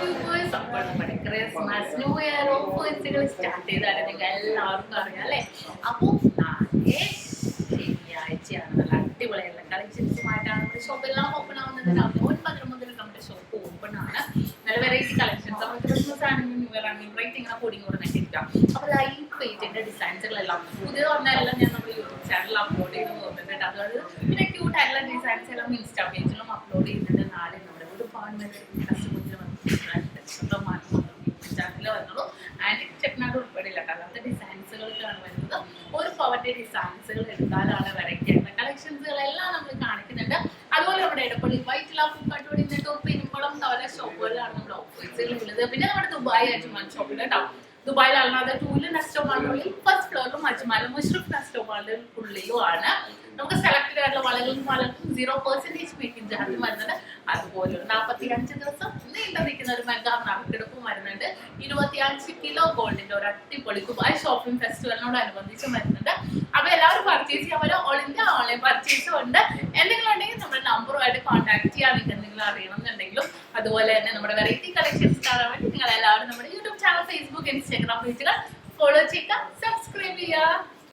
Viewers, അപ്പോൾ നമ്മുടെ Christmas new year ഓഫേഴ്സുകൾ start ചെയ്താണ് നിങ്ങൾക്ക് എല്ലാവർക്കും അറിയാം അല്ലേ. അപ്പോൾ നാളെ ശനിയാഴ്ചയാണ്. നല്ല അടിപൊളിയുള്ള കളക്ഷൻസുമായിട്ടാണ് നമ്മുടെ ഷോപ്പെല്ലാം ഓപ്പൺ ആവുന്നത്. രാവിലെ 9 മുതൽ നമ്മുടെ ഷോപ്പ് ഓപ്പൺ ആണ്. നല്ല വെറൈറ്റി കളക്ഷൻസ്. നമ്മൾ ക്രിസ്മസ് ആണെങ്കിലും ന്യൂ ഇയർ ആണെങ്കിലും റേറ്റ് ഇങ്ങനെ കൂടി കൂടുന്നൊക്കെ ഇരിക്കാം. അപ്പോൾ ലൈറ്റ് വെയിറ്റിന്റെ ഡിസൈൻസുകളെല്ലാം പുതിയത് പറഞ്ഞാലെല്ലാം ഞാൻ നമ്മുടെ യൂട്യൂബ് ചാനലിൽ അപ്ലോഡ് ചെയ്ത് പോകുന്നുണ്ട്. അതുകൊണ്ട് പിന്നെ ക്യൂട്ട് ആയിട്ടുള്ള ഡിസൈൻസ് എല്ലാം ഇൻസ്റ്റാ പേജിലും അപ്ലോഡ് ചെയ്യുന്നുണ്ട്. നാളെ നമ്മുടെ ഒരുപാട് കസ്റ്റമേഴ്സിൽ ചാനലിൽ വന്നുള്ളൂ. ആൻഡ് ചെക്കനാട് ഉൾപ്പെടില്ല. അങ്ങനത്തെ ഡിസൈൻസുകൾക്കാണ് വരുന്നത്. ഒരു പവന്റെ ഡിസൈൻസുകൾ എടുത്താലാണ് വെറൈറ്റി ആയിട്ടുള്ള കളക്ഷൻസുകളെല്ലാം നമ്മൾ കാണിക്കുന്നുണ്ട്. അതുപോലെ നമ്മുടെ ഇടപ്പള്ളി വൈറ്റില പൂക്കാട്ടോടി പെരുമ്പളം തവല ഷോപ്പുകളിലാണ് നമ്മുടെ ഓഫീസുകൾ ഉള്ളത്. പിന്നെ നമ്മുടെ ദുബായ് അജ്മാൻ ഷോപ്പിൽ കേട്ടോ. ദുബായിലല്ലാതെ ടൂല് നെസ്റ്റോമാളിനുള്ളിൽ ഫസ്റ്റ് ഫ്ലോറിലും അജ്മാലും മുഷ്റഫ് നെസ്റ്റോമാളിനുള്ളിലുമാണ്. നമുക്ക് സെലക്ടഡ് ആയിട്ടുള്ള വളകളും മാലകൾക്കും 0% മേക്കിംഗ് ചാർജ് വരുന്നുണ്ട്. അതുപോലെ 45 ദിവസം നീണ്ടു നിൽക്കുന്ന ഒരു മെഗാ നറുക്കെടുപ്പും വരുന്നുണ്ട്. 25 കിലോ ഗോൾഡിന്റെ ഒരു അടിപൊളി ദുബായ് ഷോപ്പിംഗ് ഫെസ്റ്റിവലിനോടനുബന്ധിച്ച് വരുന്നുണ്ട്. അപ്പൊ എല്ലാവരും പർച്ചേസ് ചെയ്യാൻ പറ്റും. ഓൾ ഇന്ത്യ ഓൺലൈൻ പർച്ചേസും ഉണ്ട്. എന്തെങ്കിലും ഉണ്ടെങ്കിൽ നമ്മുടെ നമ്പറുമായിട്ട് കോൺടാക്ട് ചെയ്യാൻ. നിങ്ങൾക്ക് എന്തെങ്കിലും അറിയണം എന്നുണ്ടെങ്കിലും അതുപോലെ തന്നെ നമ്മുടെ വെറൈറ്റി കളക്ഷൻസ് കാണാൻ വേണ്ടി നിങ്ങൾ എല്ലാവരും നമ്മുടെ യൂട്യൂബ് ചാനൽ, ഫേസ്ബുക്ക്, ഇൻസ്റ്റാഗ്രാം പേജുകൾ ഫോളോ ചെയ്യുക, സബ്സ്ക്രൈബ് ചെയ്യുക.